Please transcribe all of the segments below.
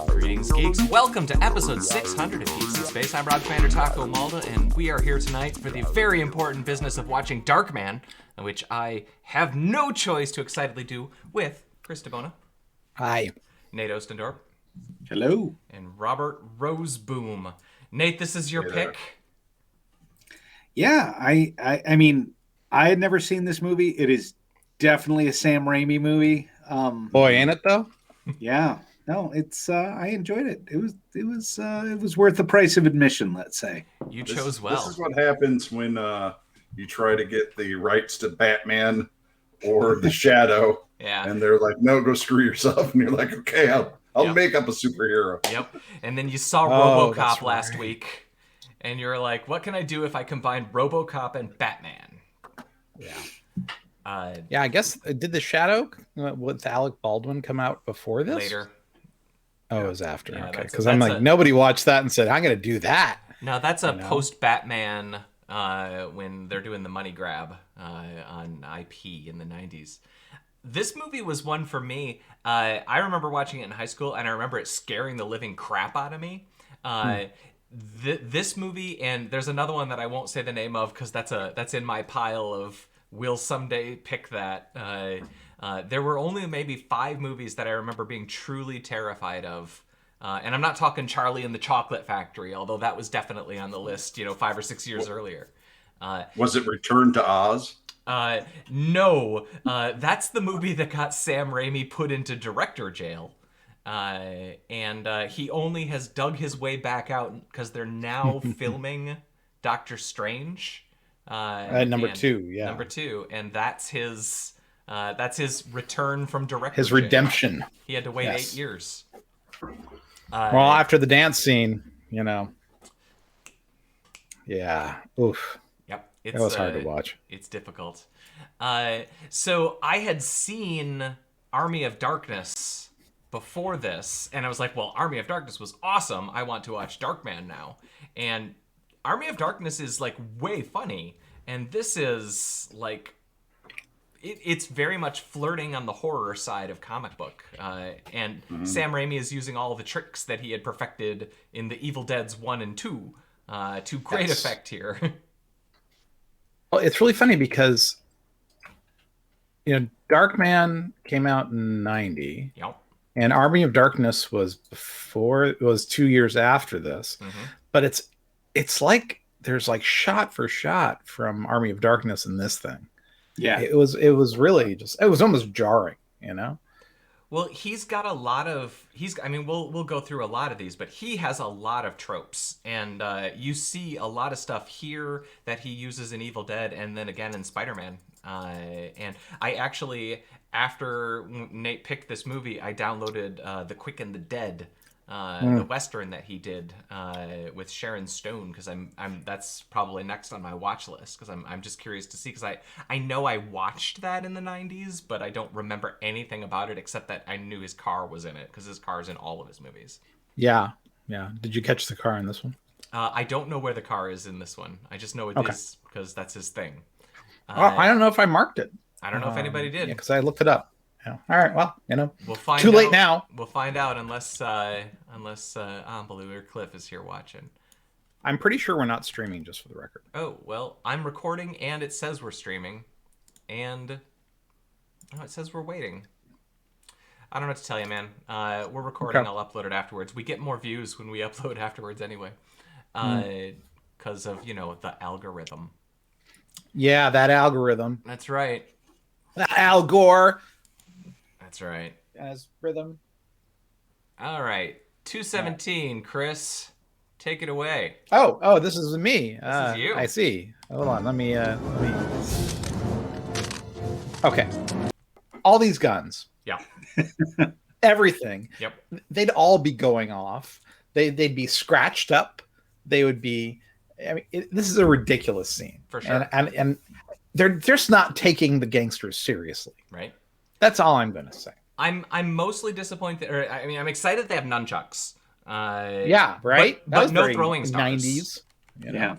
Greetings, geeks. Welcome to episode 600 of Geeks in Space. I'm Rob Commander Taco Malda, and we are here tonight for the very important business of watching Darkman, which I have no choice to excitedly do with Chris DeBona. Hi. Nate Ostendorp. Hello. And Robert Roseboom. Nate, this is your pick. Yeah, I mean, I had never seen this movie. It is definitely a Sam Raimi movie. Boy, ain't it though? Yeah. No, it's I enjoyed it. It was worth the price of admission, let's say. You chose well. This is what happens when you try to get the rights to Batman or the Shadow. Yeah. And they're like, no, go screw yourself. And you're like, okay, I'll make up a superhero. Yep. And then you saw RoboCop last week, and you're like, what can I do if I combine RoboCop and Batman? Yeah. Yeah, I guess, did The Shadow with Alec Baldwin come out before this? Later. Oh, it was after. Yeah, okay, because I'm like, nobody watched that and said, I'm going to do that. No, that's a post-Batman when they're doing the money grab on IP in the 90s. This movie was one for me. I remember watching it in high school, and I remember it scaring the living crap out of me. This movie, and there's another one that I won't say the name of because that's in my pile of we'll someday pick that. There were only maybe 5 movies that I remember being truly terrified of. And I'm not talking Charlie and the Chocolate Factory, although that was definitely on the list, 5 or 6 years earlier. Was it Return to Oz? No. That's the movie that got Sam Raimi put into director jail. And he only has dug his way back out because they're now filming Doctor Strange. Number 2, yeah. Number 2, and that's his return from director. His jail. Redemption. He had to wait 8 years. Well, after the dance scene, yeah. Oof. Yep. That was hard to watch. It's difficult. So I had seen Army of Darkness before this, and I was like, well, Army of Darkness was awesome. I want to watch Darkman now. And Army of Darkness is like way funny, and this is like it's very much flirting on the horror side of comic book. And Sam Raimi is using all the tricks that he had perfected in the Evil Deads 1 and 2 to great effect here. Well, it's really funny because Darkman came out in 90. Yep. And Army of Darkness was 2 years after this. But it's like there's like shot for shot from Army of Darkness in this thing. Yeah. It was really it was almost jarring, Well, he's got a lot of we'll go through a lot of these, but he has a lot of tropes, and you see a lot of stuff here that he uses in Evil Dead and then again in Spider-Man. And I actually, after Nate picked this movie, I downloaded The Quick and the Dead, the Western that he did with Sharon Stone, because that's probably next on my watch list, because I'm just curious to see, because I know I watched that in the 90s, but I don't remember anything about it except that I knew his car was in it, because his car is in all of his movies. Yeah. Did you catch the car in this one? I don't know where the car is in this one. I just know it is because that's his thing. I don't know if I marked it. I don't know if anybody did. Yeah, because I looked it up. Yeah. All right. Well, we'll find too late now. We'll find out unless Unbeliever Cliff is here watching. I'm pretty sure we're not streaming, just for the record. Oh, well, I'm recording and it says we're streaming, and it says we're waiting. I don't know what to tell you, man. We're recording. Okay. I'll upload it afterwards. We get more views when we upload afterwards anyway, because of the algorithm. Yeah, that algorithm. That's right. Al Gore. That's right. As rhythm. All right. 217, Chris. Take it away. Oh, this is me. This is you. I see. Hold on. Let me. Okay. All these guns. Yeah. Everything. Yep. They'd all be going off. They'd be scratched up. They would be. This is a ridiculous scene. For sure. And they're just not taking the gangsters seriously. Right. That's all I'm going to say. I'm mostly disappointed. I'm excited they have nunchucks. Yeah, right. But no throwing stars. 90s. Yeah.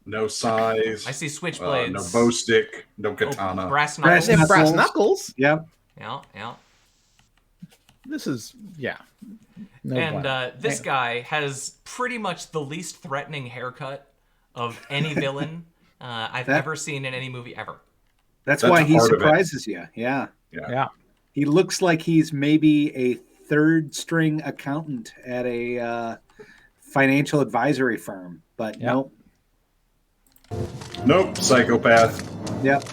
No size. I see no switchblades. bow stick. No katana. Brass Brass knuckles. Brass knuckles. Yep. Yeah. This is No And bueno. this guy has pretty much the least threatening haircut of any villain I've ever seen in any movie ever. That's why he part of it. surprises you. Yeah. Yeah. He looks like he's maybe a third string accountant at a financial advisory firm, but nope. Nope, psychopath. Yep.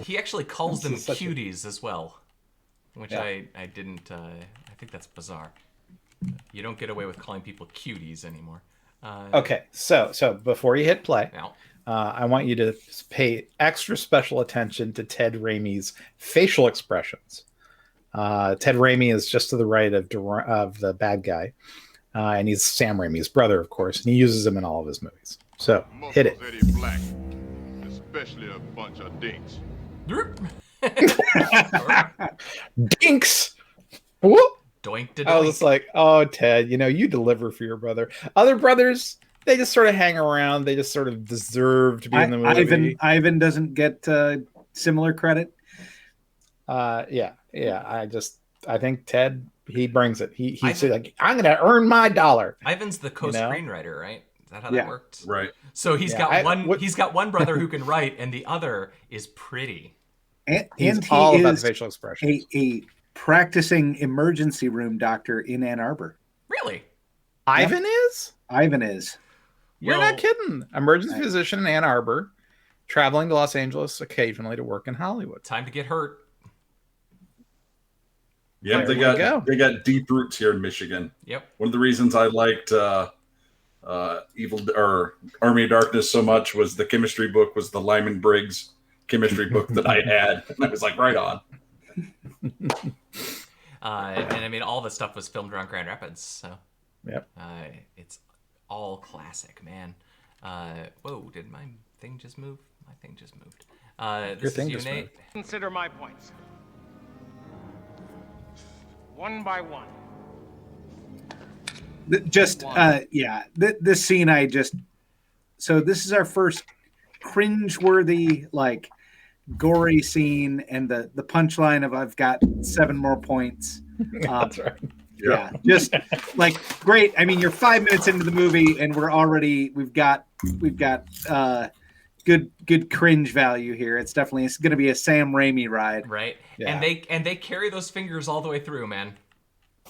He actually calls them This is such cuties as well, which I didn't. I think that's bizarre. You don't get away with calling people cuties anymore. Okay, so before you hit play, Now, I want you to pay extra special attention to Ted Raimi's facial expressions. Ted Raimi is just to the right of the bad guy, and he's Sam Raimi's brother, of course, and he uses him in all of his movies. So hit it. Eddie Black, especially a bunch of dinks. Dinks. Whoop. doink to I was doink. just like, oh, Ted, you deliver for your brother. Other brothers, they just sort of hang around. They just sort of deserve to be in the movie. Ivan doesn't get similar credit. Yeah. I think Ted, he brings it. He's like, I'm going to earn my dollar. Ivan's the co-screenwriter, right? Is that how that worked? Right. So he's got one brother who can write, and the other is pretty. And He's he all about is the facial expressions. a practicing emergency room doctor in Ann Arbor. Really? Ivan is? Ivan is. You're Well, not kidding. Emergency physician in Ann Arbor, traveling to Los Angeles occasionally to work in Hollywood. Time to get hurt. Yeah, There they got deep roots here in Michigan. Yep. One of the reasons I liked Army of Darkness so much was the chemistry book was the Lyman Briggs chemistry book that I had. And I was like, right on. And I mean, all the stuff was filmed around Grand Rapids, so Yep. it's all classic, man. Whoa, did my thing just move? My thing just moved. This thing is you, just Nate. moved. Consider my points. One by one. This scene so this is our first cringeworthy, like, gory scene, and the punchline of I've got 7 more points. That's right. Yeah, just like great. I mean, you're 5 minutes into the movie, and we've got good cringe value here. It's going to be a Sam Raimi ride, Right. Yeah. And they carry those fingers all the way through, man.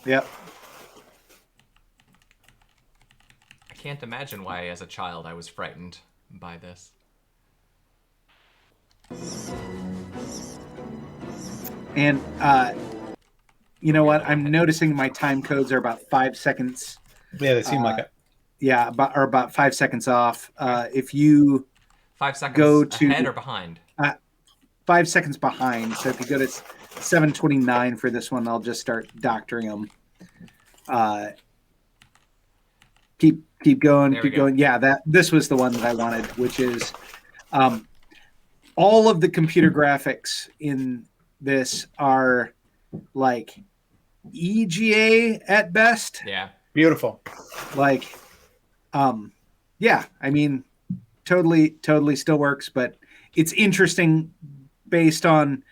Yep. I can't imagine why, as a child, I was frightened by this. And you know what? I'm noticing my time codes are about 5 seconds. Yeah, they seem like it. Yeah, about 5 seconds off. If you 5 seconds go to ahead or behind? 5 seconds behind, so if you go to 7:29 for this one, I'll just start doctoring them. Keep going, There we keep go. going. Yeah, this was the one that I wanted, which is all of the computer graphics in this are like EGA at best. Yeah. Beautiful. Like, yeah, I mean, totally still works, but it's interesting based on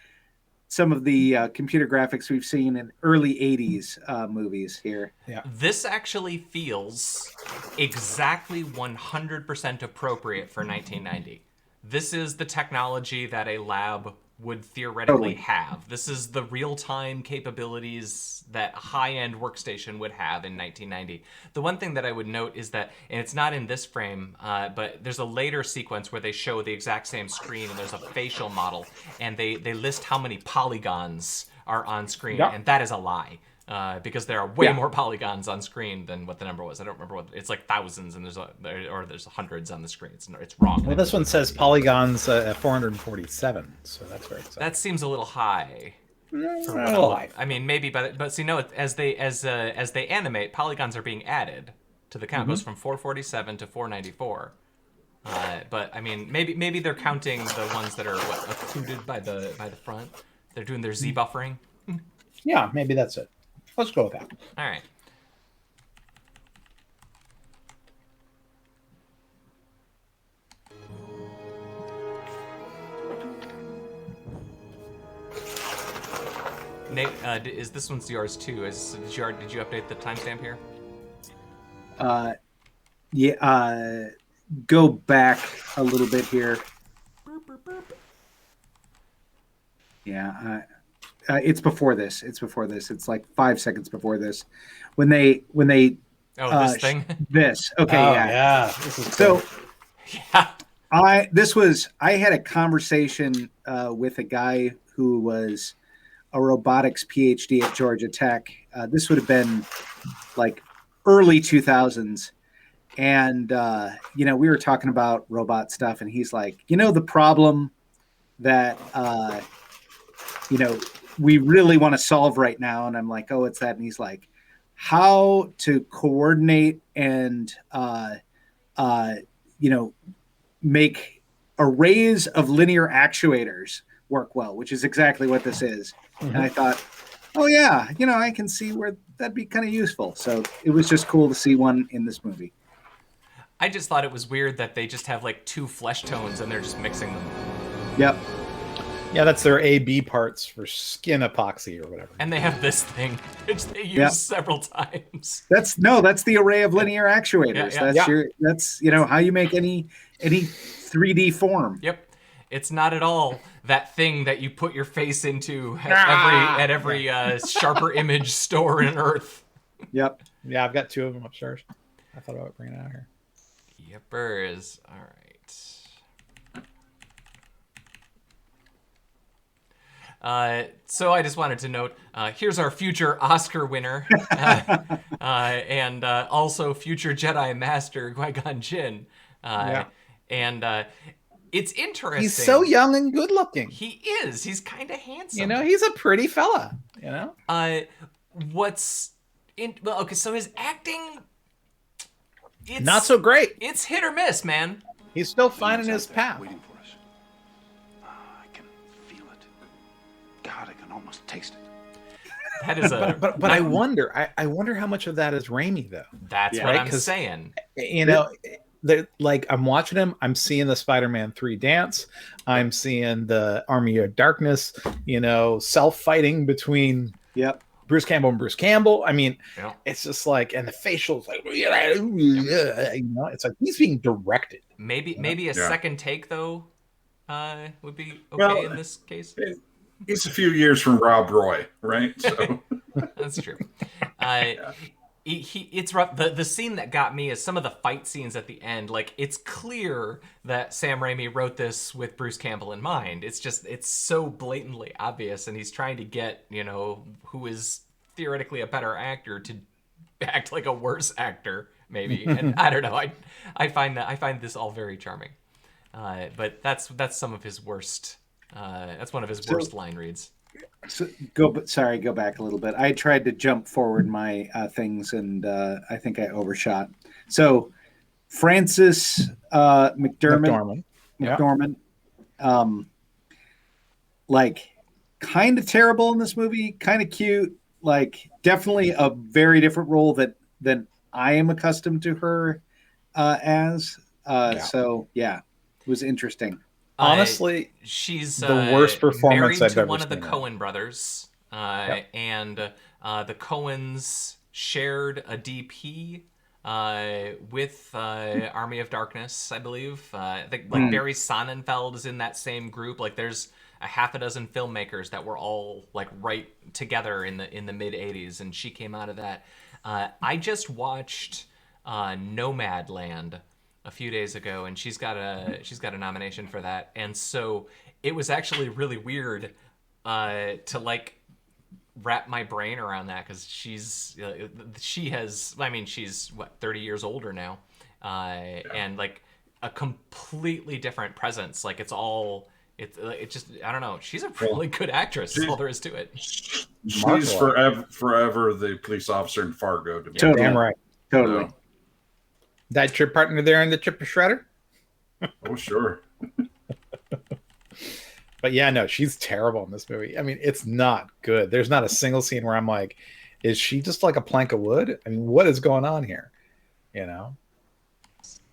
some of the computer graphics we've seen in early 80s movies here. Yeah. This actually feels exactly 100% appropriate for 1990. This is the technology that a lab would theoretically Totally. have. This is the real-time capabilities that a high-end workstation would have in 1990. The one thing that I would note is that, and it's not in this frame, but there's a later sequence where they show the exact same screen and there's a facial model, and they list how many polygons are on screen, Yeah. and that is a lie. Because there are way Yeah. more polygons on screen than what the number was. I don't remember what it's like. Thousands, and there's hundreds on the screen. It's wrong. Well, this one says polygons at 447, so that's very exciting. That seems a little high. High. I mean, maybe, but see, no. As they animate, polygons are being added to the count. It goes from 447 to 494. But I mean, maybe they're counting the ones that are occluded by the front. They're doing their Z buffering. Yeah, maybe that's it. Let's go with that. All right. Nate, is this one's yours too? Did you update the timestamp here? Yeah. Go back a little bit here. Yeah. It's before this. It's like 5 seconds before this, when they. This thing. This. Okay. Oh, yeah. This is So. Yeah. I had a conversation with a guy who was a robotics PhD at Georgia Tech. This would have been like early 2000s. And, we were talking about robot stuff, and he's like, the problem that, we really want to solve right now. And I'm like, oh, what's that? And he's like, how to coordinate and, make arrays of linear actuators work well, which is exactly what this is. Mm-hmm. And I thought, oh yeah, I can see where that'd be kind of useful. So it was just cool to see one in this movie. I just thought it was weird that they just have like 2 flesh tones and they're just mixing them. Yep. Yeah, that's their A-B parts for skin epoxy or whatever. And they have this thing, which they use several times. That's the array of linear actuators. That's how you make any 3D form. Yep. It's not at all that thing that you put your face into at every sharper image store in Earth. Yep. Yeah, I've got 2 of them upstairs. I thought about bringing it out here. Yippers. All right. So I just wanted to note, here's our future Oscar winner, and also future Jedi Master Qui-Gon Jinn. And it's interesting. He's so young and good looking. He is. He's kind of handsome. He's a pretty fella. So his acting, it's not so great. It's hit or miss, man. He's still finding his path. Waiting for us. I can feel it. God, I can almost taste it. That is but I wonder. I wonder how much of that is Raimi though. That's what I'm saying. Like I'm watching him. I'm seeing the Spider-Man 3 dance. I'm seeing the Army of Darkness. Self-fighting between. Yep. Bruce Cambell and Bruce Campbell. I mean, it's just like, and the facials, like, it's like he's being directed. Maybe a second take though would be okay in this case. He's a few years from Rob Roy, right? So that's true. It's rough. The scene that got me is some of the fight scenes at the end. Like, it's clear that Sam Raimi wrote this with Bruce Campbell in mind. It's so blatantly obvious, and he's trying to get, who is theoretically a better actor to act like a worse actor, maybe. And I don't know. I find this all very charming. But that's some of his worst. That's one of his worst line reads. So go back a little bit. I tried to jump forward my things, and I think I overshot. So Frances McDormand, like kind of terrible in this movie, kind of cute, like definitely a very different role than I am accustomed to her as. So yeah, it was interesting. Honestly, she's the worst performance married I've to ever one of the seen. Coen brothers, and the Coens shared a DP with Army of Darkness, I believe. I think Barry Sonnenfeld is in that same group. Like, there's a half a dozen filmmakers that were all like right together in the mid '80s, and she came out of that. I just watched Nomadland a few days ago, and she's got a nomination for that. And so it was actually really weird to like wrap my brain around that, because she's 30 years older now, and like a completely different presence. Like, it's just, I don't know. She's a really good actress. That's all there is to it. She's forever the police officer in Fargo. To me. Totally. Damn right. Totally. So, That your partner there in the Chipper Shredder? oh, sure. But yeah, no, she's terrible in this movie. I mean, it's not good. There's not a single scene where I'm like, is she just like a plank of wood? I mean, what is going on here?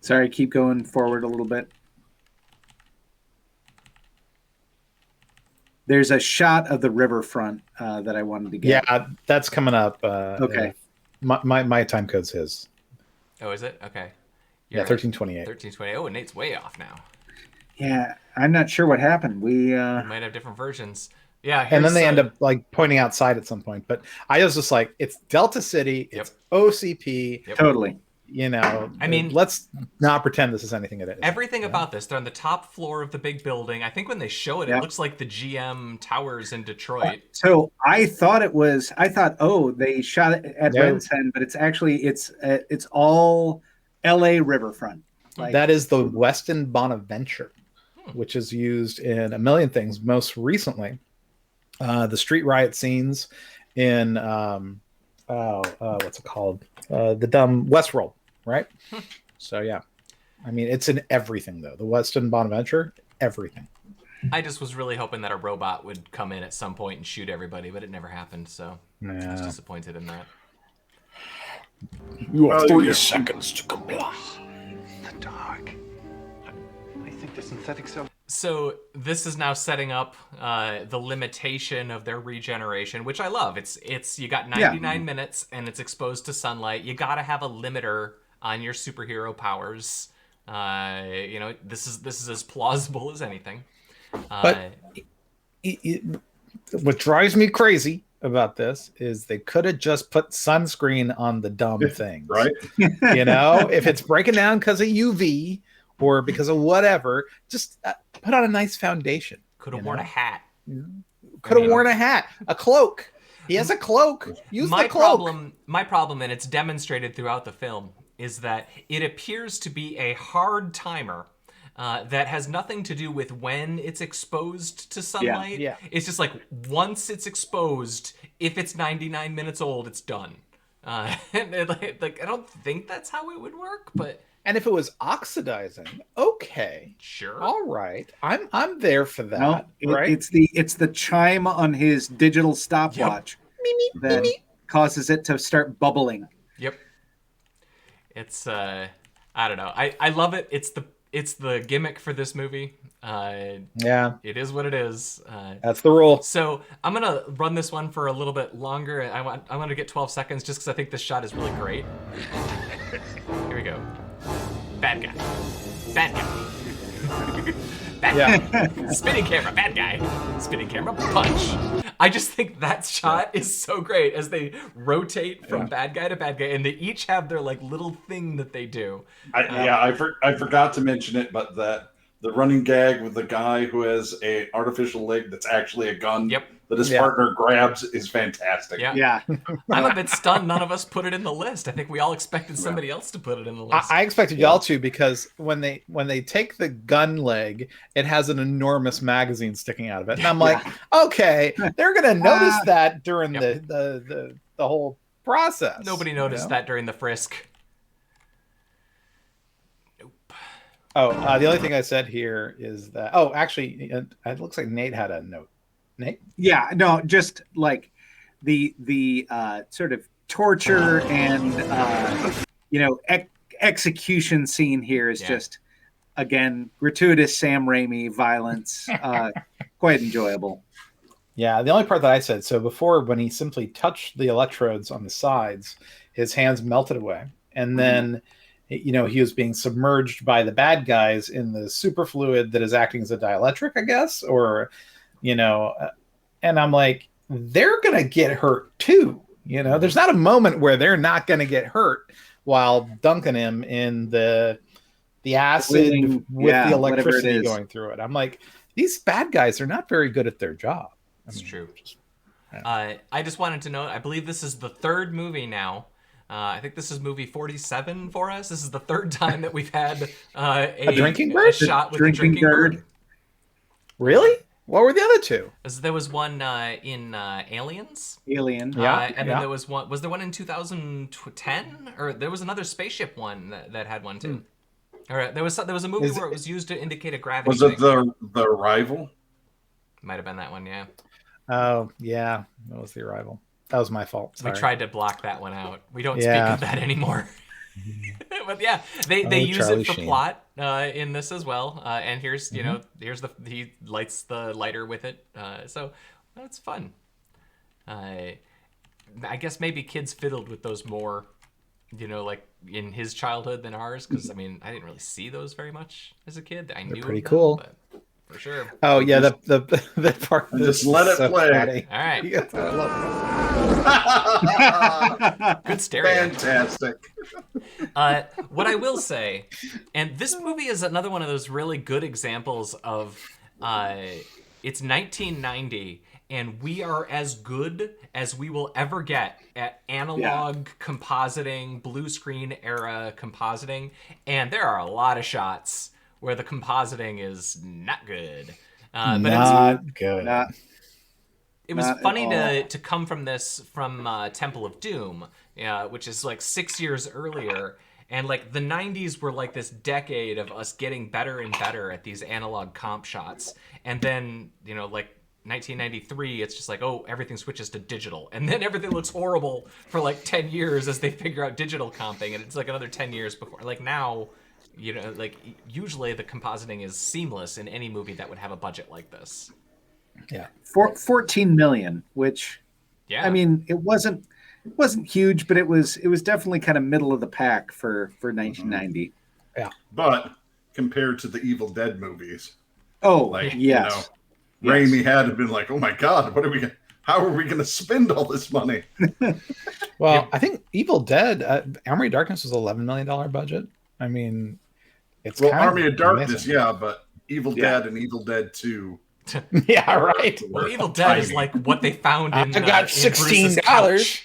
Sorry, keep going forward a little bit. There's a shot of the riverfront that I wanted to get. Yeah, that's coming up. Okay. My time code's his. Oh, is it? Okay. Yeah, 1328. 1328. Oh, and Nate's way off now. Yeah, I'm not sure what happened. We might have different versions. Yeah, and then they end up like pointing outside at some point. But I was just like, it's Delta City, it's OCP. Yep. Totally. You know, I mean, let's not pretend this is anything it is. Everything about this, they're on the top floor of the big building. I think when they show it, it looks like the GM towers in Detroit. So I thought, oh, they shot it at Rensen, but it's actually it's all LA riverfront. Like, that is the Westin Bonaventure, which is used in a million things. Most recently, the street riot scenes in what's it called? The dumb Westworld, right? So yeah, I mean, it's in everything though. The Westin Bonaventure, everything. I just was really hoping that a robot would come in at some point and shoot everybody, but it never happened. So I was disappointed in that. You have 3 seconds to comply. The dark. I think the synthetic cell. So this is now setting up the limitation of their regeneration, which I love. It's you got 99 minutes and it's exposed to sunlight. You got to have a limiter on your superhero powers. You know, this is as plausible as anything. But what drives me crazy about this is they could have just put sunscreen on the dumb things, right? You know, if it's breaking down because of UV or because of whatever, just put on a nice foundation. Could have worn a hat. Could have worn a hat, a cloak. He has a cloak. Use the cloak. My problem, and it's demonstrated throughout the film, is that it appears to be a hard timer that has nothing to do with when it's exposed to sunlight. Yeah. It's just like once it's exposed, if it's 99 minutes old, it's done. And like I don't think that's how it would work, but. And if it was oxidizing, okay, sure, all right, I'm there for that. No, right? It's the chime on his digital stopwatch that causes it to start bubbling. Yep. It's I don't know. I love it. It's the gimmick for this movie. Yeah, it is what it is. That's the rule. So I'm gonna run this one for a little bit longer. I want to get 12 seconds just because I think this shot is really great. Here we go. Bad guy. Bad guy. Bad guy. Spinning camera. Bad guy. Spinning camera. Punch. I just think that shot is so great as they rotate from bad guy to bad guy, and they each have their like little thing that they do. I forgot to mention it, but the running gag with the guy who has a artificial leg that's actually a gun that his partner grabs is fantastic. Yeah. I'm a bit stunned none of us put it in the list. I think we all expected somebody else to put it in the list. I expected y'all to, because when they take the gun leg, it has an enormous magazine sticking out of it. And I'm like, okay, they're going to notice that during the whole process. Nobody noticed that during the frisk. Oh, the only thing I said here is that. Oh, actually, it looks like Nate had a note. Nate? Yeah, no, just like the sort of torture and execution scene here is just, again, gratuitous Sam Raimi violence, quite enjoyable. Yeah, the only part that I said, so before, when he simply touched the electrodes on the sides, his hands melted away, and then he was being submerged by the bad guys in the superfluid that is acting as a dielectric, I guess, or and I'm like, they're gonna get hurt too. There's not a moment where they're not gonna get hurt while dunking him in the acid with the electricity going through it. I'm like, these bad guys are not very good at their job. That's true. I just wanted to note, I believe this is the third movie now. I think this is movie 47 for us. This is the third time that we've had a drinking bird? Shot with a drinking bird. Really? What were the other two? There was one in Aliens. Alien. And then there was one. Was there one in 2010? Or there was another spaceship one that had one too. Or there was a movie where it was used to indicate a gravity. Was it the Arrival? Might have been that one, yeah. Oh, yeah. That was The Arrival. That was my fault. Sorry. We tried to block that one out. We don't speak of that anymore. But yeah, they use Charlie it for Sheen. plot in this as well. And here's he lights the lighter with it. So that's fun. I guess maybe kids fiddled with those more, like in his childhood than ours. Because I mean, I didn't really see those very much as a kid. I knew pretty of them, cool. but for sure. Oh yeah, the part. Just let it play. Funny. All right. Yes, I love it. Good stereo. Fantastic. What I will say, and this movie is another one of those really good examples of it's 1990 and we are as good as we will ever get at analog compositing, blue screen era compositing, and there are a lot of shots where the compositing is not good. But Not good. It was funny to come from this from Temple of Doom, which is like 6 years earlier, and like the 90s were like this decade of us getting better and better at these analog comp shots, and then like 1993, it's just like, oh, everything switches to digital, and then everything looks horrible for like 10 years as they figure out digital comping, and it's like another 10 years before. Like now, like usually the compositing is seamless in any movie that would have a budget like this. Yeah. 14 million, which, yeah, I mean, it wasn't huge, but it was definitely kind of middle of the pack for 1990. Yeah. But compared to the Evil Dead movies, yes. Yes. Raimi had to been like, oh my God, how are we going to spend all this money? Well, I think Evil Dead, Army of Darkness was $11 million budget. I mean, it's Army of Darkness, amazing. yeah, but Evil Dead and Evil Dead 2. Yeah, right. Well, Evil Dead is like what they found in. I got $16.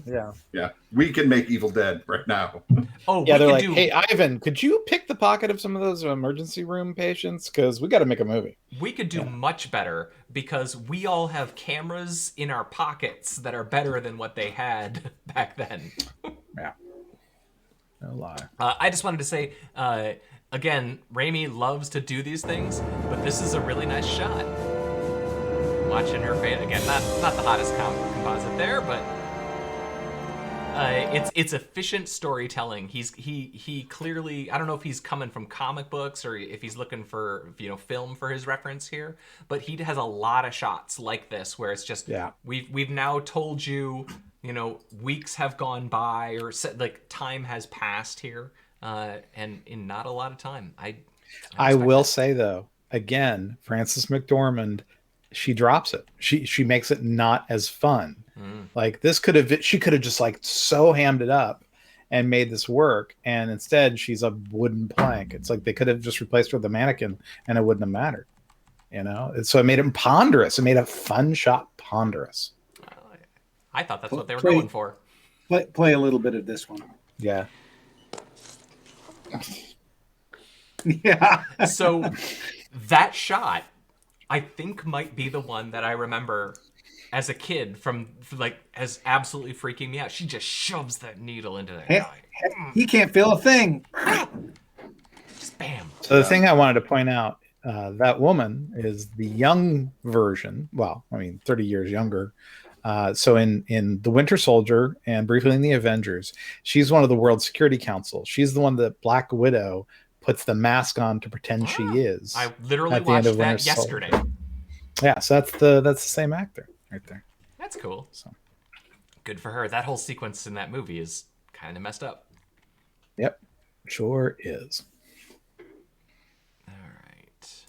Yeah, we can make Evil Dead right now. Oh, yeah, they're like, hey, Ivan, could you pick the pocket of some of those emergency room patients? Because we got to make a movie. We could do much better because we all have cameras in our pockets that are better than what they had back then. Yeah. No lie. I just wanted to say, again, Raimi loves to do these things, but this is a really nice shot. Watching her fade again, not the hottest composite there, but it's efficient storytelling. He clearly, I don't know if he's coming from comic books or if he's looking for film for his reference here, but he has a lot of shots like this where it's just we've now told you, weeks have gone by or like time has passed here, and in not a lot of time. I will say though, again, Frances McDormand, she drops it. She makes it not as fun. Like she could have just like so hammed it up and made this work, and instead she's a wooden plank. It's like they could have just replaced her with a mannequin and it wouldn't have mattered. So it made it ponderous. It made a fun shot ponderous. I thought that's what they were going for. Play a little bit of this one. Yeah. Yeah. So that shot, I think, might be the one that I remember as a kid from like as absolutely freaking me out. She just shoves that needle into that guy. He can't feel a thing. Just bam. So the thing I wanted to point out, that woman is the young version. Well, I mean, 30 years younger. So in The Winter Soldier and briefly in The Avengers, she's one of the World Security Council. She's the one that Black Widow puts the mask on to pretend she is. I literally watched that yesterday. Yeah, so that's the same actor right there. That's cool. So good for her. That whole sequence in that movie is kind of messed up. Yep, sure is. All right.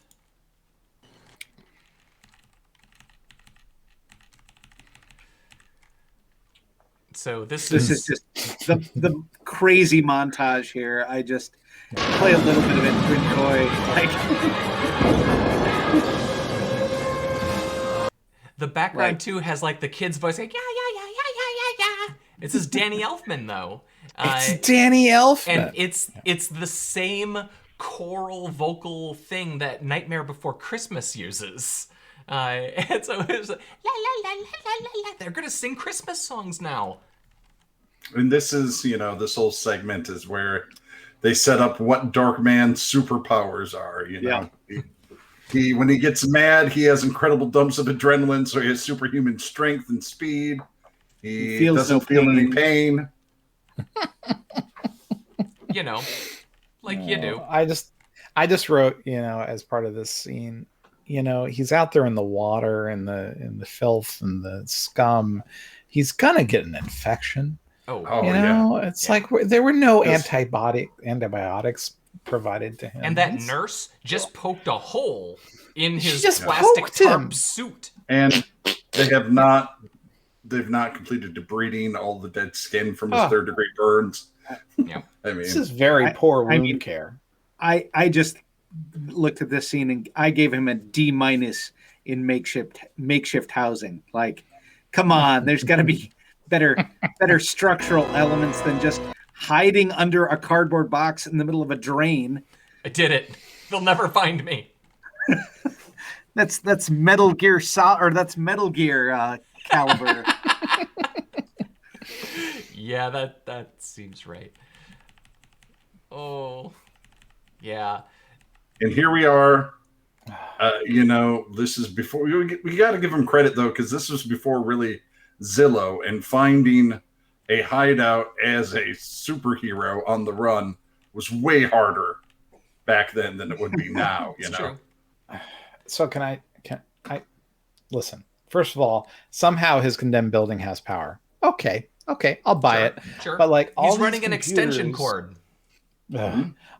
So this is just the crazy montage here. I just play a little bit of it to enjoy. The background too has like the kid's voice like yeah. It's this Danny Elfman though. It's Danny Elfman, and it's the same choral vocal thing that Nightmare Before Christmas uses. And so it was like, la, la, la, la, la, la. They're gonna sing Christmas songs now. And this is, this whole segment is where they set up what Darkman's superpowers are. He when he gets mad, he has incredible dumps of adrenaline, so he has superhuman strength and speed. He doesn't feel any pain. you know, like you do. I just wrote, as part of this scene, he's out there in the water and the filth and the scum. He's gonna get an infection. It's like there were no antibiotics provided to him. And that nurse just poked a hole in his just plastic poked him. tarp suit. And they've not completed debriding all the dead skin from his 3rd-degree burns. Yeah. I mean, this is very poor wound care. I just looked at this scene and I gave him a D- in makeshift housing. Like, come on, there's got to be better structural elements than just hiding under a cardboard box in the middle of a drain. I did it. They'll never find me. That's Metal Gear that's Metal Gear caliber. Yeah, that seems right. Oh, yeah. And here we are. This is before we got to give him credit though, because this was before really Zillow, and finding a hideout as a superhero on the run was way harder back then than it would be now. True. So can I listen? First of all, somehow his condemned building has power. Okay, I'll buy it. Sure. But like, he's running an extension cord.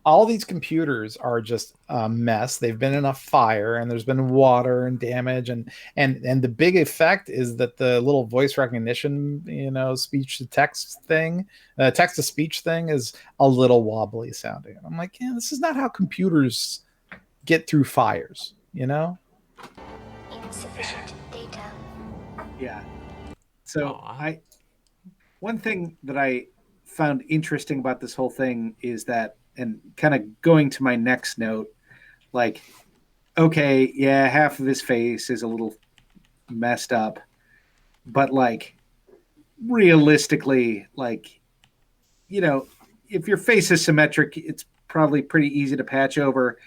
All these computers are just a mess. They've been in a fire, and there's been water and damage, and the big effect is that the little voice recognition, speech to text thing, text to speech thing is a little wobbly sounding. I'm like, this is not how computers get through fires, Insufficient data. Yeah. So one thing that I found interesting about this whole thing is that, and kind of going to my next note, like, okay, yeah, half of his face is a little messed up, but like, realistically, like, if your face is symmetric, it's probably pretty easy to patch over.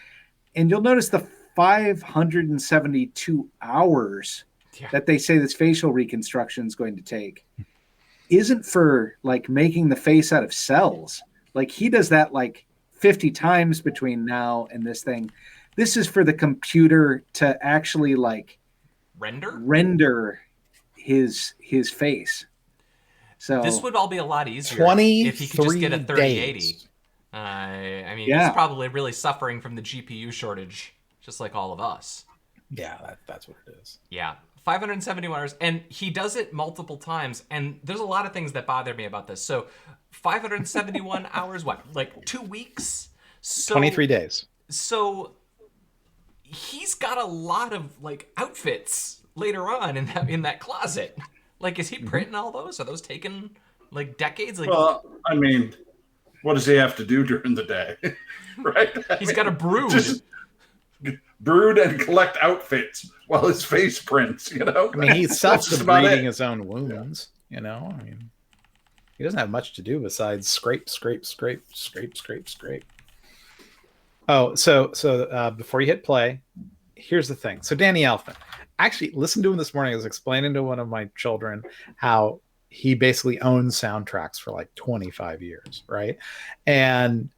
And you'll notice the 572 hours that they say this facial reconstruction is going to take isn't for like making the face out of cells. Like, he does that like 50 times between now and this thing. This is for the computer to actually like render his face. So this would all be a lot easier if he could just get a 3080. He's probably really suffering from the GPU shortage, just like all of us. Yeah, that's what it is. Yeah. 571 hours, and he does it multiple times, and there's a lot of things that bother me about this. So 571 hours, what, like 2 weeks? 23 days. So he's got a lot of like outfits later on in that closet. Like, is he printing all those? Are those taking like decades? Like, well, what does he have to do during the day? Right? He's got a brood. Just brood and collect outfits while his face prints, he's self-debriding his own wounds, he doesn't have much to do besides scrape. Oh, so before you hit play, here's the thing. So Danny Elfman, actually listened to him this morning. I was explaining to one of my children how he basically owns soundtracks for like 25 years, right? And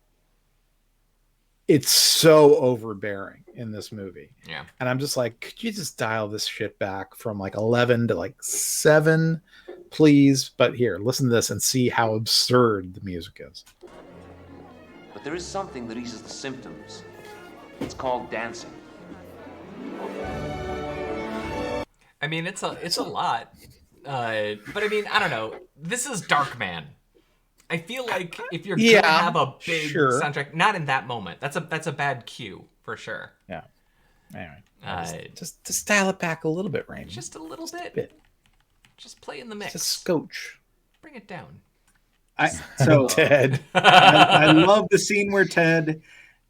it's so overbearing in this movie. Yeah. And I'm just like, could you just dial this shit back from like 11 to like 7, please? But here, listen to this and see how absurd the music is. But there is something that eases the symptoms. It's called dancing. It's a lot. But I don't know. This is Darkman. I feel like if you're gonna have a big soundtrack, not in that moment. That's a bad cue for sure. Yeah. Anyway, just dial it back a little bit, Raimi. Just a little bit. Just play in the mix. Just scotch. Bring it down. Ted. I love the scene where Ted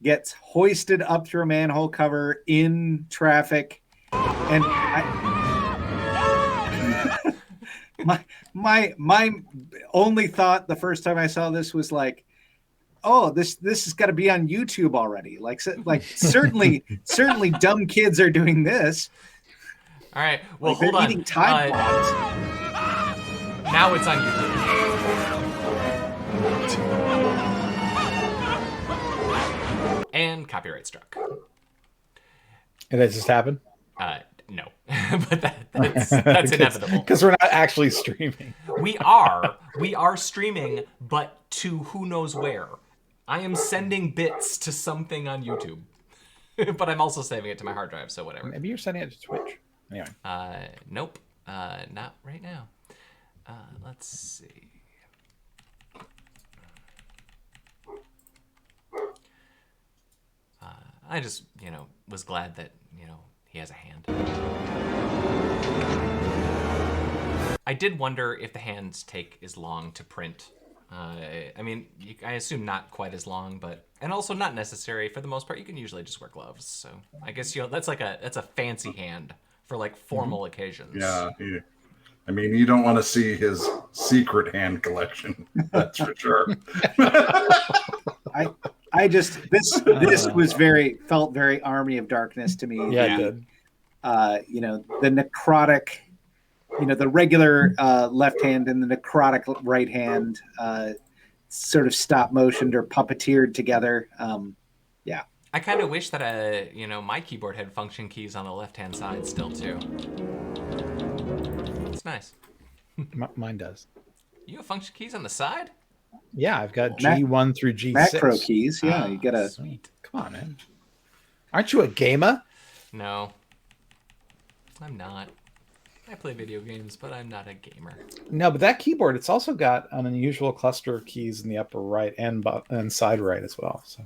gets hoisted up through a manhole cover in traffic, and my only thought the first time I saw this was like, oh, this has got to be on YouTube already. Like certainly dumb kids are doing this. All right, well, like hold on. Eating Tide Pods. Now it's on YouTube. And copyright struck. And that just happened? No. But that's inevitable. Because we're not actually streaming. We are streaming, but to who knows where. I am sending bits to something on YouTube. But I'm also saving it to my hard drive, so whatever. Maybe you're sending it to Twitch. Anyway. Nope. Not right now. Let's see. I just, was glad that, he has a hand. I did wonder if the hands take as long to print. I assume not quite as long, and also not necessary for the most part. You can usually just wear gloves. So I guess that's a fancy hand for like formal occasions. Yeah. I mean, you don't want to see his secret hand collection. That's for sure. This felt very Army of Darkness to me. Yeah, it did. The necrotic, the regular left hand and the necrotic right hand, sort of stop motioned or puppeteered together. Yeah. I kind of wish that my keyboard had function keys on the left hand side still too. It's nice. Mine does. You have function keys on the side? Yeah, I've got G1 through G6. Macro keys, yeah. You gotta. Sweet. Come on, man. Aren't you a gamer? No, I'm not. I play video games, but I'm not a gamer. No, but that keyboard, it's also got an unusual cluster of keys in the upper right and side right as well. So.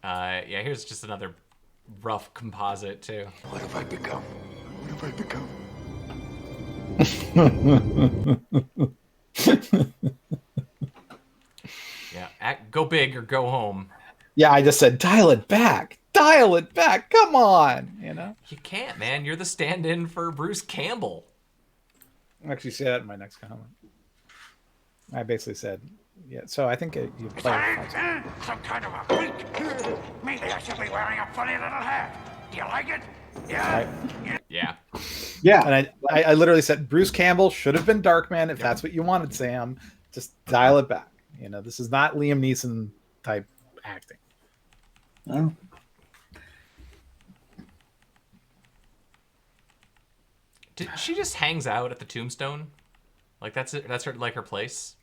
Here's just another rough composite too. What have I become? What have I become? Yeah, go big or go home. Yeah, I just said dial it back. Dial it back. Come on, You can't, man. You're the stand-in for Bruce Cambell. I'll actually say that in my next comment. I basically said, yeah. So I think you play. Some kind of a freak. Maybe I should be wearing a funny little hat. Do you like it? Yeah. Yeah. Yeah. And I literally said Bruce Cambell should have been Darkman if that's what you wanted, Sam. Just dial it back. This is not Liam Neeson type acting. Oh. She just hangs out at the tombstone? Like that's her like her place?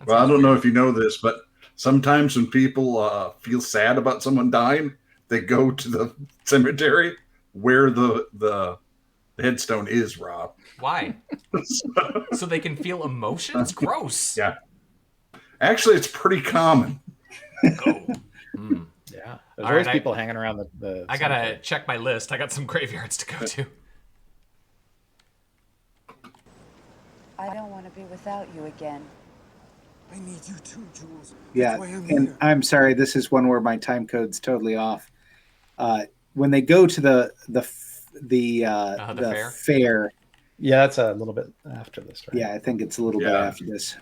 Well, I don't know if you know this, but sometimes when people feel sad about someone dying, they go to the cemetery where the headstone is, Rob. Why? So they can feel emotions? Gross. Yeah. Actually, it's pretty common. Yeah. There's always people hanging around the I gotta check my list. I got some graveyards to go to. I don't want to be without you again. I need you too, Jules. Yeah, and I'm sorry, this is one where my time code's totally off. When they go to the fair. Yeah, that's a little bit after this, right? Yeah, I think it's a little bit after this.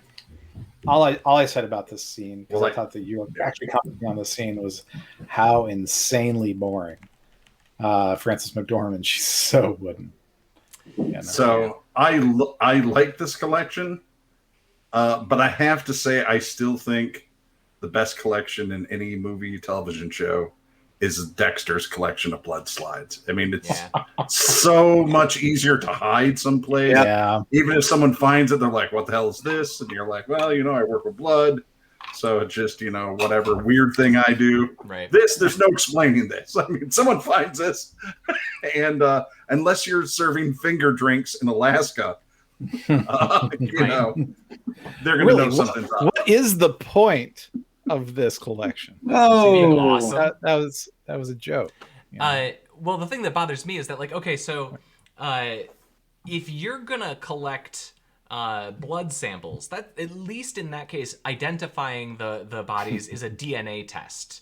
All I said about this scene, because I thought that you were actually commenting on this scene, was how insanely boring. Frances McDormand, she's so wooden. So I like this collection, but I have to say I still think the best collection in any movie, television show is Dexter's collection of blood slides. I mean, it's so much easier to hide someplace. Yeah. Even if someone finds it, they're like, what the hell is this? And you're like, well, I work with blood. So it's just, whatever weird thing I do. Right. There's no explaining this. I mean, someone finds this, and unless you're serving finger drinks in Alaska, they're going to know something's up. What is the point of this collection? Oh, awesome. That was a joke. Well, the thing that bothers me is that, like, okay, so if you're gonna collect blood samples, that at least in that case, identifying the bodies is a DNA test.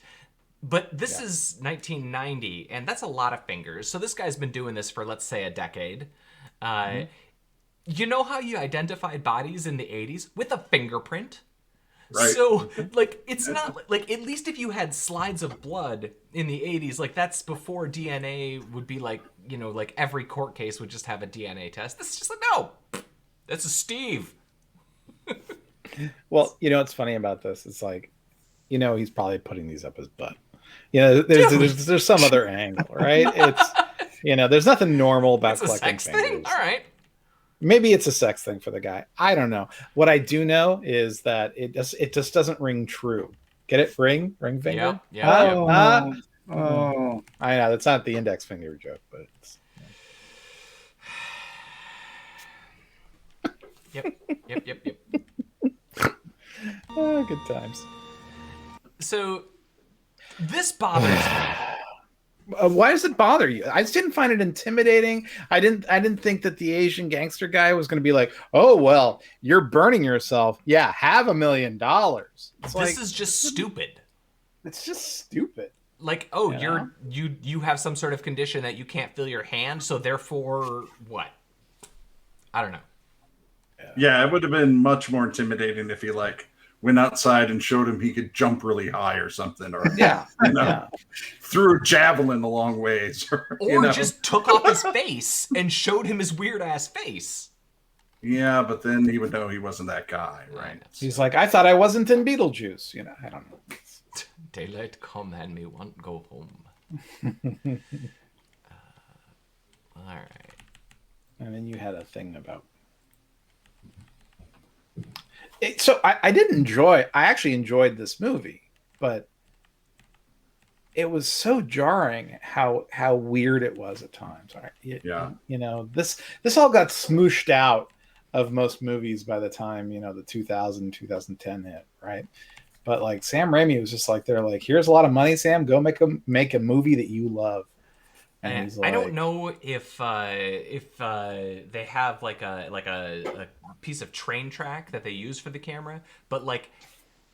But this is 1990, and that's a lot of fingers. So this guy's been doing this for, let's say, a decade. You know how you identified bodies in the 80s? With a fingerprint. Right. So, like, it's not like, at least if you had slides of blood in the 80s, like, that's before DNA would be like, like every court case would just have a DNA test. This is just like, no, that's a Steve. Well, you know what's funny about this? It's like, you know, he's probably putting these up his butt. You know, there's some other angle, right? It's, you know, there's nothing normal about It's a collecting sex fingers. thing? All right. Maybe it's a sex thing for the guy. I don't know. What I do know is that it just doesn't ring true. Get it? Ring finger. Yeah. Oh, I know that's not the index finger joke, but it's. Yep. Oh, good times. So this bothers me. Why does it bother you? I just didn't find it intimidating. I didn't think that the Asian gangster guy was going to be like, "Oh well, you're burning yourself. Yeah, have $1 million." This is just stupid. It's just stupid. Like, oh, you have some sort of condition that you can't feel your hand, so therefore what? I don't know. Yeah, it would have been much more intimidating if he like went outside and showed him he could jump really high or something, or threw a javelin a long ways, or just took off his face and showed him his weird ass face. Yeah, but then he would know he wasn't that guy, right? He's like, I thought I wasn't in Beetlejuice. You know, I don't know. Daylight come and me want go home. All right. And then you had a thing about. So I actually enjoyed this movie, but it was so jarring how weird it was at times. You know, this all got smooshed out of most movies by the time, you know, the 2010 hit, right? But like Sam Raimi was just like, they're like, here's a lot of money, Sam, go make a movie that you love. And he's like, I don't know if they have like a piece of train track that they use for the camera, but like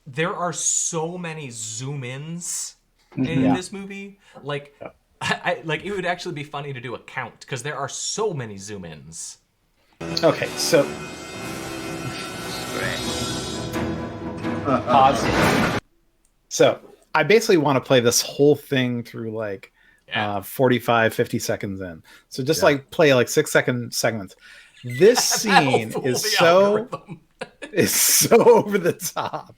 there are so many zoom ins in this movie. Like I like it would actually be funny to do a count because there are so many zoom ins. Okay, so pause. So I basically want to play this whole thing through like 45, 50 seconds in. So just like play like 6-second segments. This scene is so over the top.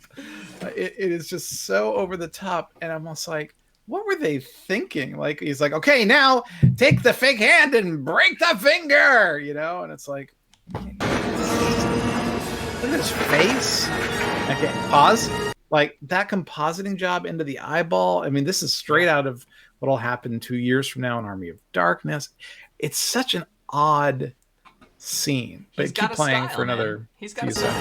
It is just so over the top. And I'm almost like, what were they thinking? Like, he's like, okay, now take the fake hand and break the finger, you know? And it's like, look at his face. Okay, pause. Like that compositing job into the eyeball. I mean, this is straight out of what'll happen 2 years from now in Army of Darkness. It's such an odd scene. But keep playing for another few seconds. The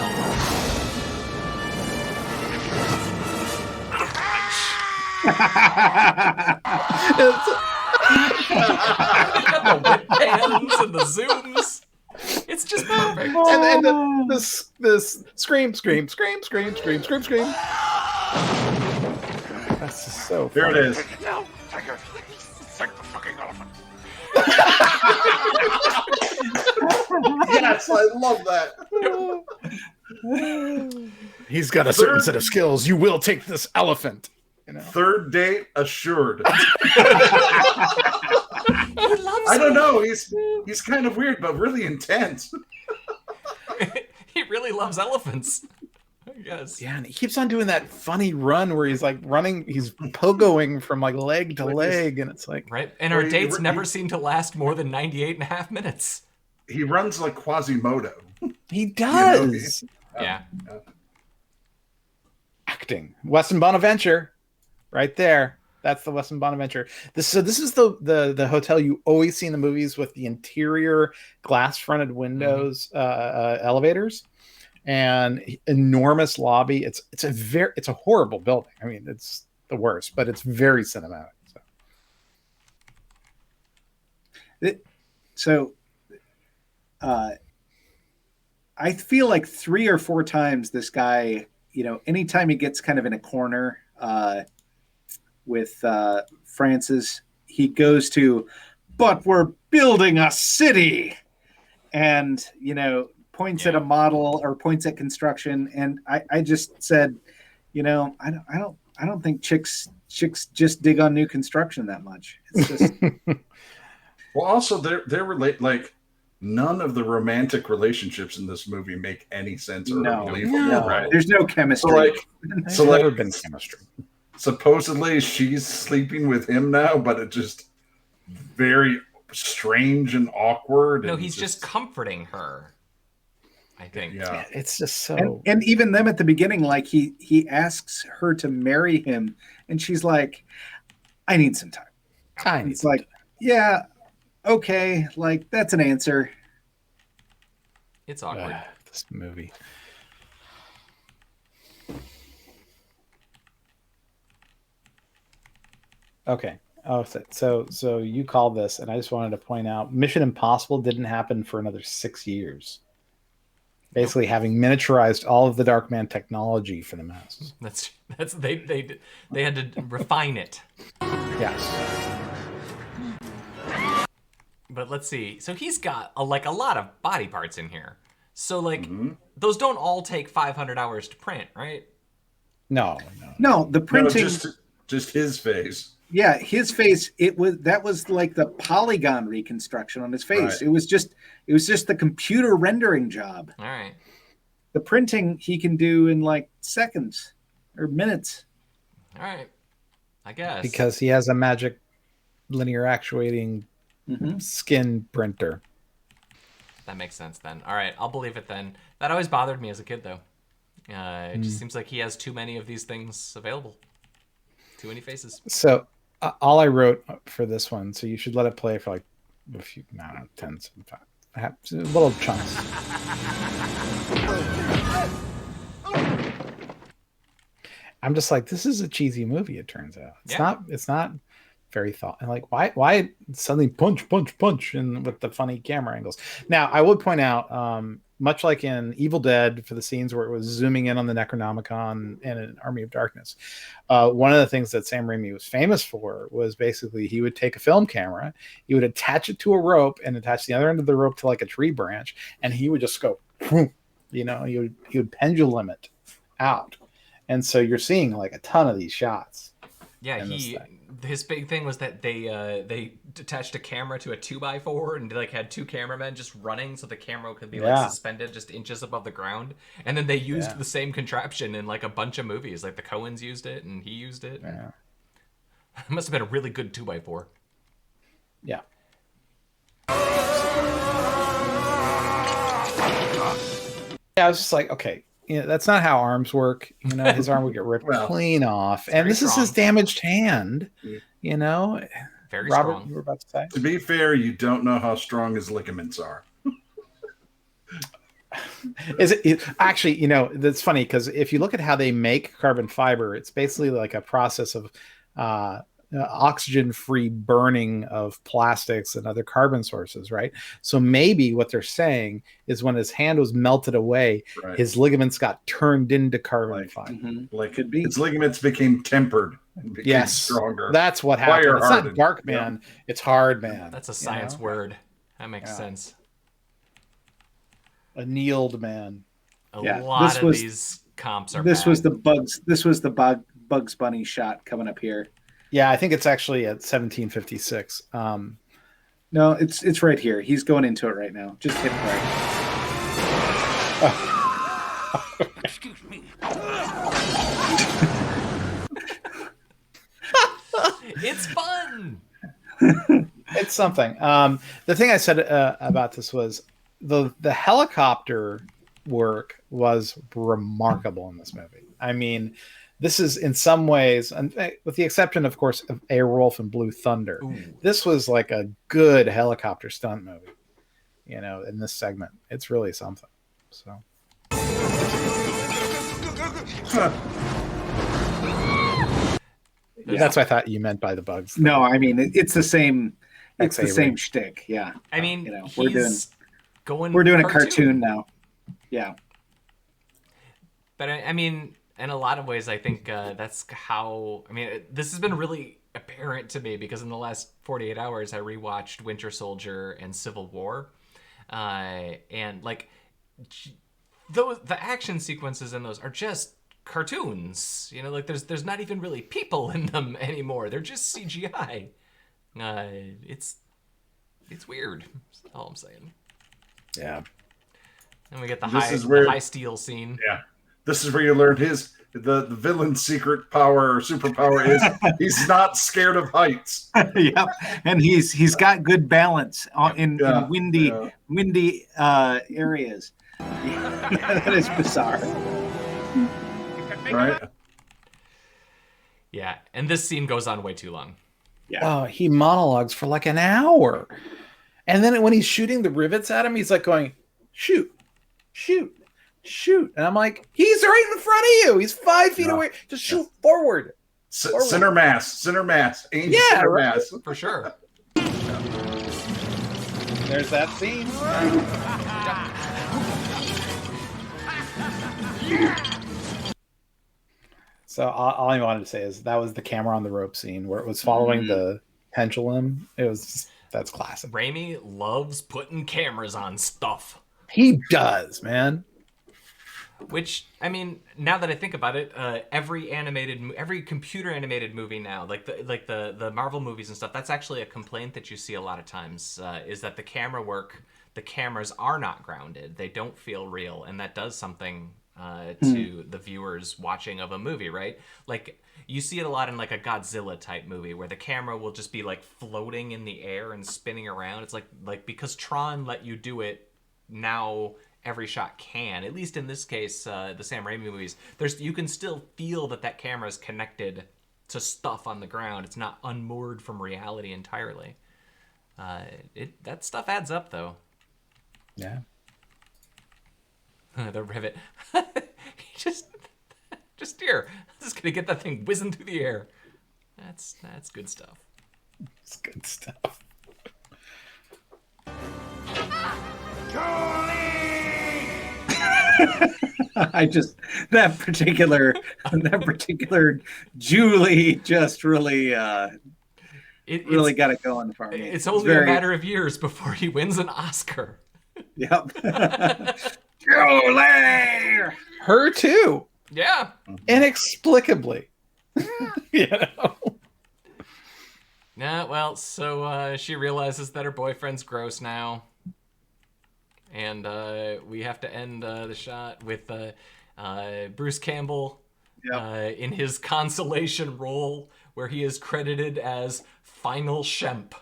whip pans and the zooms. It's just perfect. And this scream. That's just so funny. There it is. No, Tiger, take the fucking elephant. Yes, I love that. He's got a certain set of skills. You will take this elephant. You know? Third date assured. I don't know. He's kind of weird, but really intense. He really loves elephants. Yes. Yeah, and he keeps on doing that funny run where he's like running, he's pogoing from like leg to leg, and it's like right. And our dates never seem to last more than 98 and a half minutes. He runs like Quasimodo. He does. You know, yeah. Acting. Weston Bonaventure. Right there. That's the Weston Bonaventure. This is the hotel you always see in the movies with the interior glass fronted windows, elevators, and enormous lobby. It's a horrible building. I mean, it's the worst, but it's very cinematic. I feel like 3 or 4 times this guy, you know, anytime he gets kind of in a corner with Francis, he goes to, but we're building a city, and you know, points at a model or points at construction. And I just said, you know, I don't think chicks just dig on new construction that much. It's just well, also they're relate like none of the romantic relationships in this movie make any sense or No. are believable. No. Right? There's no chemistry. There's never been chemistry. Supposedly she's sleeping with him now, but it just very strange and awkward. No, and he's just comforting her, I think. Yeah. It's just so. And even them at the beginning, like he asks her to marry him, and she's like, "I need some time." It's like, yeah, okay, like that's an answer. It's awkward. This movie. Okay. Oh, so you called this, and I just wanted to point out, Mission Impossible didn't happen for another 6 years. Basically, having miniaturized all of the Darkman technology for the masses. That's they had to refine it. Yes. But let's see. So he's got a lot of body parts in here. So those don't all take 500 hours to print, right? No. The printing. No, just his face. Yeah, his face. That was like the polygon reconstruction on his face. Right. It was just the computer rendering job. All right. The printing he can do in like seconds or minutes. All right. I guess. Because he has a magic linear actuating skin printer. That makes sense then. All right, I'll believe it then. That always bothered me as a kid, though. It just seems like he has too many of these things available. Too many faces. So all I wrote for this one, so you should let it play for like a few, I don't know, 10, 5, little chunks. I'm just like, this is a cheesy movie, it turns out. It's not very thought, and like why suddenly punch and with the funny camera angles. Now I would point out, much like in Evil Dead, for the scenes where it was zooming in on the Necronomicon and in Army of Darkness, one of the things that Sam Raimi was famous for was basically he would take a film camera, he would attach it to a rope and attach the other end of the rope to like a tree branch, and he would just go, he would pendulum it out, and so you're seeing like a ton of these shots. Yeah, his big thing was that they attached a camera to a 2x4 and like had two cameramen just running so the camera could be like suspended just inches above the ground. And then they used the same contraption in like a bunch of movies. Like the Coens used it and he used it. Yeah. It must have been a really good 2x4. Yeah. Yeah, I was just like, okay, that's not how arms work. His arm would get ripped clean off. And this is his damaged hand, Very Robert, strong. you were about to say? To be fair, you don't know how strong his ligaments are. Actually, that's funny because if you look at how they make carbon fiber, it's basically like a process of oxygen-free burning of plastics and other carbon sources, right? So maybe what they're saying is when his hand was melted away, his ligaments got turned into carbon fiber. Like could be. His ligaments became tempered and became stronger. That's what happened. It's not Darkman, it's Hardman. That's a science word. That makes sense. Annealed man. A lot of these comps are This bad. was the Bugs Bunny shot coming up here. Yeah, I think it's actually at 1756. No, it's right here. He's going into it right now. Just hit play. Excuse me. It's fun. It's something. The thing I said about this was the helicopter work was remarkable in this movie. I mean, this is in some ways, and with the exception, of course, of Airwolf and Blue Thunder, this was like a good helicopter stunt movie. In this segment, it's really something. So. That's what I thought you meant by the bugs. No, I mean it's the same. It's the same shtick. Yeah. I mean, we're doing a cartoon now. Yeah. But I mean, in a lot of ways, I think that's how. I mean, this has been really apparent to me because in the last 48 hours, I rewatched Winter Soldier and Civil War, and like the action sequences in those are just cartoons. Like there's not even really people in them anymore. They're just CGI. It's weird. That's all I'm saying. Yeah. And we get the This high is where- the high steel scene. Yeah. This is where you learn the villain's secret power or superpower is he's not scared of heights. Yep, and he's got good balance in windy areas. That is bizarre. Right? Yeah, and this scene goes on way too long. Yeah. Oh, he monologues for like an hour. And then when he's shooting the rivets at him, he's like going, shoot, shoot, shoot. And I'm like, he's right in front of you. He's 5 feet away. Just shoot forward. Center mass. Aim center mass. For sure. There's that scene. So all I wanted to say is that was the camera on the rope scene where it was following the pendulum. That's classic. Raimi loves putting cameras on stuff. He does, man. Which, I mean, now that I think about it, every computer animated movie now, like the Marvel movies and stuff, that's actually a complaint that you see a lot of times, is that the cameras are not grounded. They don't feel real, and that does something to the viewers watching of a movie, right? Like, you see it a lot in like a Godzilla type movie where the camera will just be like floating in the air and spinning around. It's like because Tron let you do it, now every shot can. At least in this case, the Sam Raimi movies, you can still feel that camera is connected to stuff on the ground. It's not unmoored from reality entirely. That stuff adds up, though. Yeah. The rivet. just here. I'm just gonna get that thing whizzing through the air. That's good stuff. It's good stuff. I just that particular Julie just really really got it going for me. It's only a matter of years before he wins an Oscar. Yep. Julie! Her too. Yeah. Inexplicably. You know. Yeah, well, so she realizes that her boyfriend's gross now. And we have to end the shot with Bruce Cambell in his consolation role, where he is credited as Final Shemp.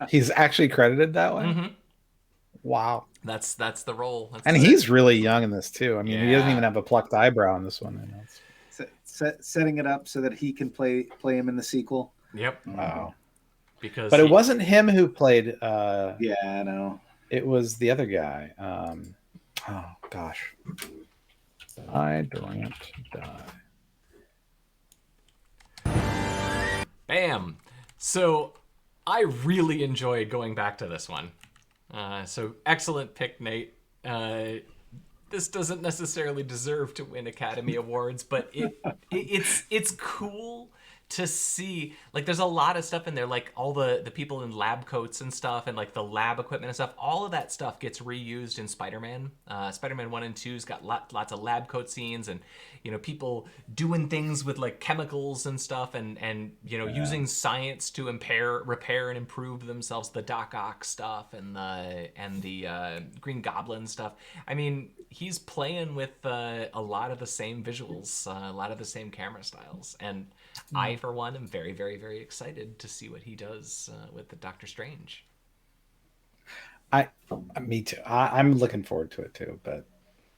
He's actually credited that way? Mm-hmm. Wow. That's the role. He's really young in this, too. I mean, he doesn't even have a plucked eyebrow in this one. You know? Setting it up so that he can play him in the sequel. Yep. Wow. But it wasn't him who played. Yeah, I know. It was the other guy. Oh gosh. I don't die. Bam. So I really enjoyed going back to this one. So excellent pick, Nate. This doesn't necessarily deserve to win Academy Awards, but it's cool to see. Like, there's a lot of stuff in there, like all the people in lab coats and stuff, and like the lab equipment and stuff. All of that stuff gets reused in Spider-Man. Spider-Man 1 and 2's got lots of lab coat scenes, and people doing things with like chemicals and stuff, and using science to repair and improve themselves. The Doc Ock stuff and the Green Goblin stuff. I mean, he's playing with a lot of the same visuals, a lot of the same camera styles, and I, for one, am very, very, very excited to see what he does with the Doctor Strange. Me too. I'm looking forward to it too. But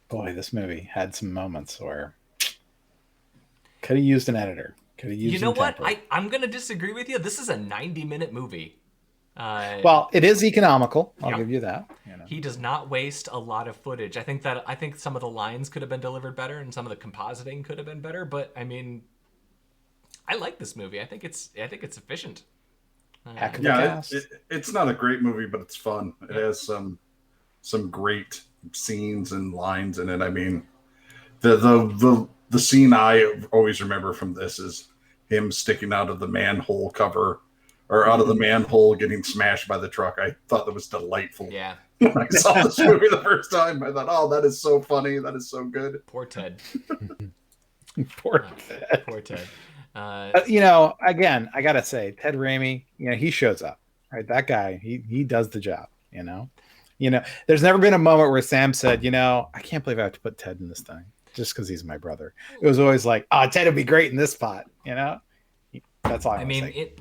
boy, this movie had some moments where could have used an editor. Could have used. You know what? I'm gonna disagree with you. This is a 90-minute movie. Well, it is economical. I'll give you that. He does not waste a lot of footage. I think some of the lines could have been delivered better, and some of the compositing could have been better. But I mean, I like this movie. I think it's efficient. It's not a great movie, but it's fun. It has some great scenes and lines in it. I mean, the scene I always remember from this is him sticking out of the manhole cover, or out of the manhole getting smashed by the truck. I thought that was delightful. Yeah. When I saw this movie the first time, I thought, oh, that is so funny. That is so good. Poor Ted. Poor Ted. Poor Ted. Again, I gotta say, Ted Raimi, he shows up. Right, that guy, he does the job, there's never been a moment where Sam said, I can't believe I have to put Ted in this thing just because he's my brother. It was always like, Ted would be great in this spot, That's all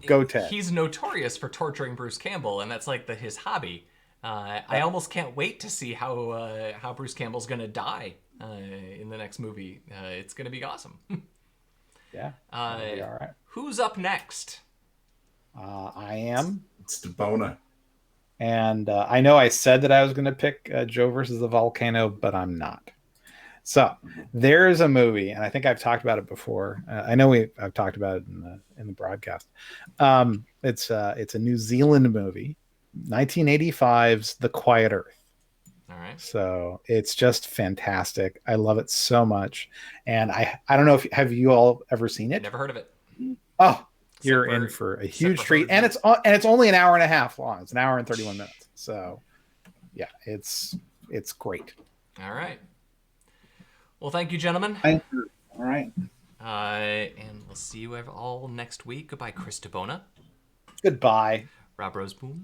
Go Ted. He's notorious for torturing Bruce Campbell, and that's like his hobby. I almost can't wait to see how Bruce Campbell's gonna die in the next movie. It's gonna be awesome. Yeah. Be all right. Who's up next? I am. It's DeBona. And I know I said that I was going to pick Joe versus the Volcano, but I'm not. So there's a movie, and I think I've talked about it before. I know I've talked about it in the broadcast. It's a New Zealand movie, 1985's The Quiet Earth. All right. So it's just fantastic. I love it so much, and I don't know if have you all ever seen it? Never heard of it. Oh. You're in for a huge treat, and it's only an hour and a half long. It's an hour and 31 minutes. So, yeah, it's great. All right. Well, thank you, gentlemen. Thank you. All right. And we'll see you all next week. Goodbye, Chris DeBona. Goodbye, Rob Roseboom.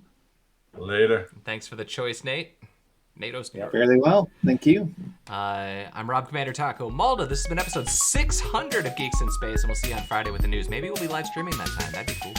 Later. And thanks for the choice, Nate. Yeah, fairly well. Thank you. I'm Rob Commander Taco Malda. This has been episode 600 of Geeks in Space, and we'll see you on Friday with the news. Maybe we'll be live streaming that time. That'd be cool.